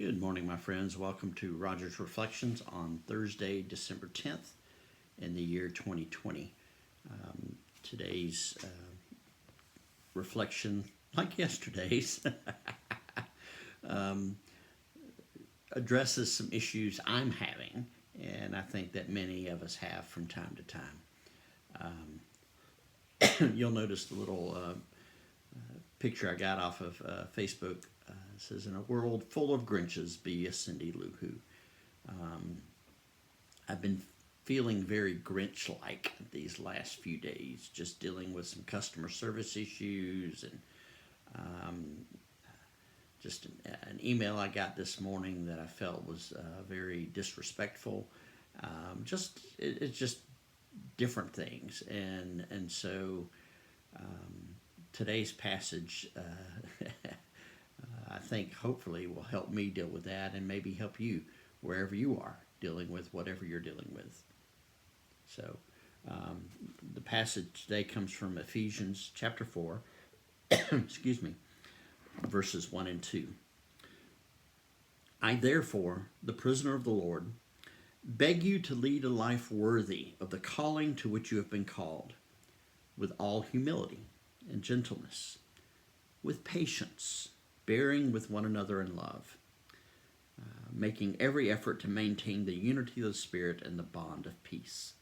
Good morning, my friends. Welcome to Roger's Reflections on Thursday, December 10th in the year 2020. Today's reflection, like yesterday's, addresses some issues I'm having, and I think that many of us have from time to time. You'll notice the little picture I got off of Facebook. It says, "In a world full of Grinches, be a Cindy Lou Who." I've been feeling very Grinch-like these last few days, just dealing with some customer service issues and just an email I got this morning that I felt was very disrespectful. It's just different things, and so today's passage, I think, hopefully will help me deal with that, and maybe help you wherever you are dealing with whatever you're dealing with. So, the passage today comes from Ephesians chapter 4, excuse me, verses 1 and 2. "I therefore, the prisoner of the Lord, beg you to lead a life worthy of the calling to which you have been called, with all humility and gentleness, with patience, bearing with one another in love, making every effort to maintain the unity of the Spirit and the bond of peace.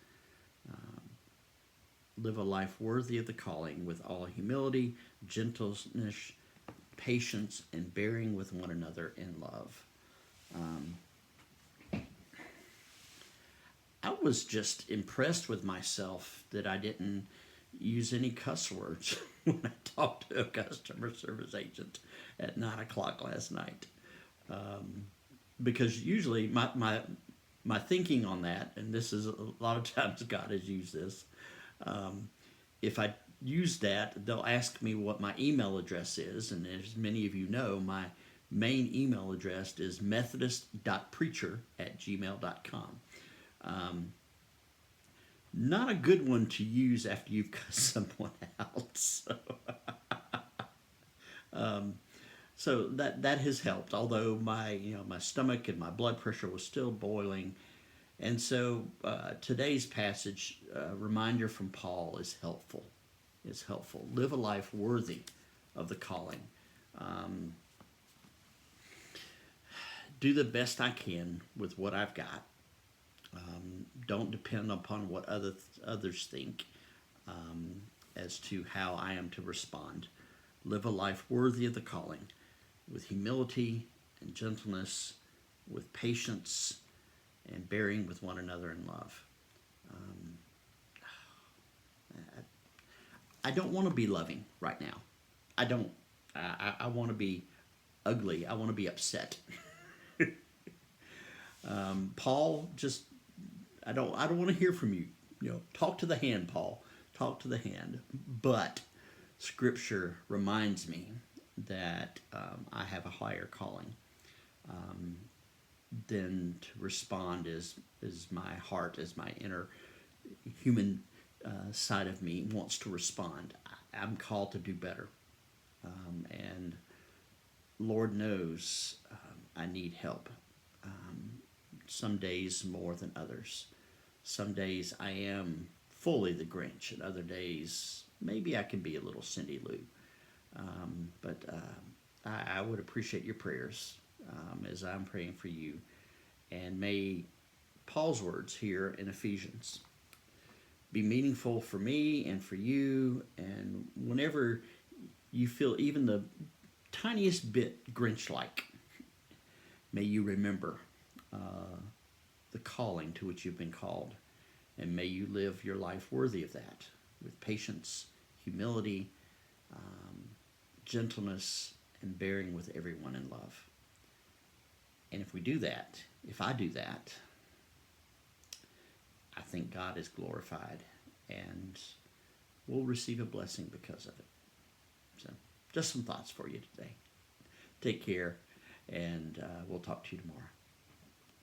Live a life worthy of the calling with all humility, gentleness, patience, and bearing with one another in love." I was just impressed with myself that I didn't use any cuss words when I talked to a customer service agent at 9 o'clock last night. Because usually my thinking on that, and this is a lot of times God has used this, if I use that, they'll ask me what my email address is, and as many of you know, my main email address is methodist.preacher@gmail.com. Not a good one to use after you've cussed someone out. So that has helped. Although my stomach and my blood pressure was still boiling, and so today's passage reminder from Paul is helpful. It's helpful. Live a life worthy of the calling. Do the best I can with what I've got. Don't depend upon what others think as to how I am to respond. Live a life worthy of the calling, with humility and gentleness, with patience, and bearing with one another in love. I don't want to be loving right now. I don't. I want to be ugly. I want to be upset. Paul, just I don't want to hear from you. Talk to the hand, Paul. Talk to the hand. But Scripture reminds me that I have a higher calling than to respond as my heart, as my inner human side of me wants to respond. I'm called to do better, and Lord knows I need help. Some days more than others. Some days I am fully the Grinch, and other days maybe I can be a little Cindy Lou. But I would appreciate your prayers as I'm praying for you. And may Paul's words here in Ephesians be meaningful for me and for you. And whenever you feel even the tiniest bit Grinch-like, may you remember the calling to which you've been called. And may you live your life worthy of that, with patience, humility, gentleness, and bearing with everyone in love. And if we do that, if I do that, I think God is glorified, and we'll receive a blessing because of it. So, just some thoughts for you today. Take care, and we'll talk to you tomorrow.